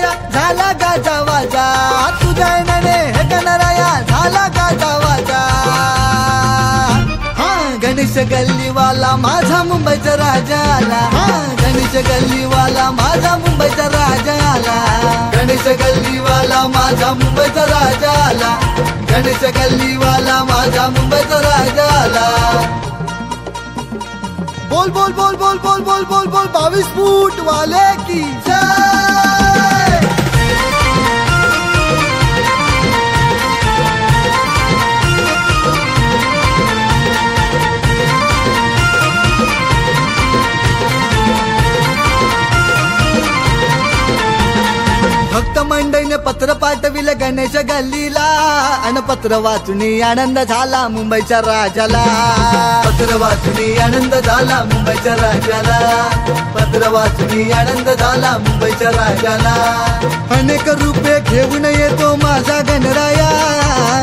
गणराया झाला गाजा वाजा, तुझ्या येण्याने हे गणराया झाला गाजा वाजा। गणेश गल्लीवाला माझा मुंबईचा राजा आला, गणेश गल्लीवाला माझा मुंबईचा राजा आला, गणेश गल्लीवाला माझा मुंबईचा राजा आला, गणेश गल्लीवाला माझा मुंबईचा राजा आला। बोल बोल बोल बोल बोल बोल बोल बोल 22 फूट वाले की जय। भक्त मंडळीने पत्र पाठविले गणेश गल्लीला, अन पत्र वाचूनी आनंद झाला मुंबईच्या राजाला, पत्र वाचूनी आनंद झाला मुंबईच्या राजाला, पत्र वाचूनी आनंद झाला मुंबईच्या राजाला। अनेक रूपे घेऊन येतो माझा गणराया,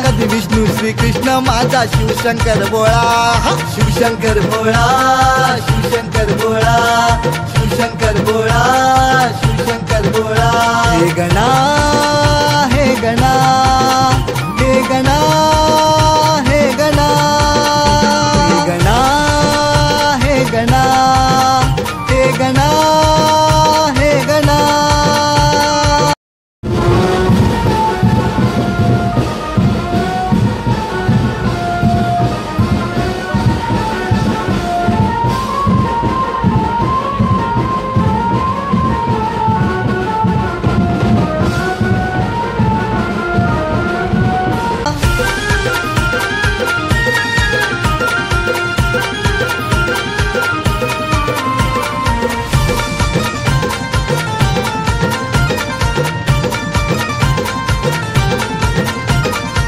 कधी विष्णू श्रीकृष्ण माझा शिवशंकर भोळा, शिवशंकर भोळा, शिवशंकर भोळा, शिवशंकर भोळा, शिवशंकर भोळा। हे गणा, हे गणा, हे गणा, हे गणा, हे गणा, हे गणा, हे गणा, हे गणा।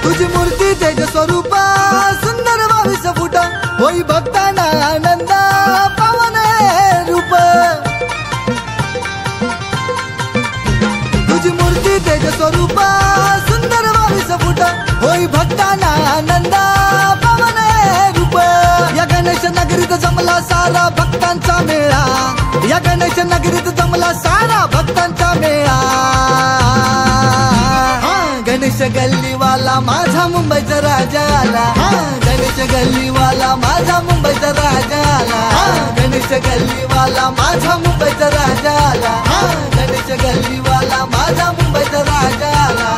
तुझी मूर्ती तेज स्वरूपा सुंदर 22 फूट, होई भक्तांना आनंद पावन रूप। तुझी मूर्ती तेज स्वरूपा सुंदर 22 फूट, होई भक्तांना आनंद पावन रूप। या गणेश नगरीत जमला सारा भक्तांचा मेळा, या गणेश नगरीत जमला सारा भक्तांचा मेळा। गणेश गल्लीवाला माझा मुंबईचा राजा आला, गणेश गल्लीवाला माझा मुंबईचा राजा आला, गणेश गल्लीवाला माझा मुंबईचा राजा आला, गणेश गल्लीवाला माझा मुंबईचा राजा आला।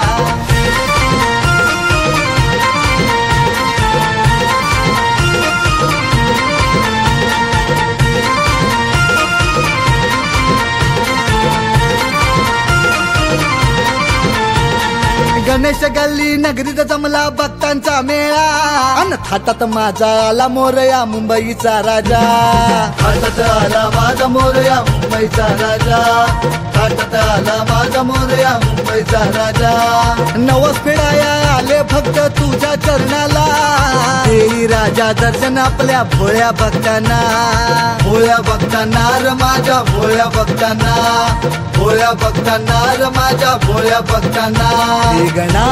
गणेश गल्ली नगरीत जमला भक्तांचा मेळा, अन थाटात माझा आला मोरया मुंबईचा राजा, थाटात आला माझा मोरया मुंबईचा राजा, थाटात आला माझा मोरया मुंबईचा राजा। नवस फेडाया आले भक्त तुझ्या चरणाला, देई राजा दर्शन आपल्या भोळ्या भक्तांना, भोळ्या भक्तांना र माझ्या भोळ्या भक्तांना, भोळ्या भक्तांना र माझ्या भोळ्या भक्तांना। गणा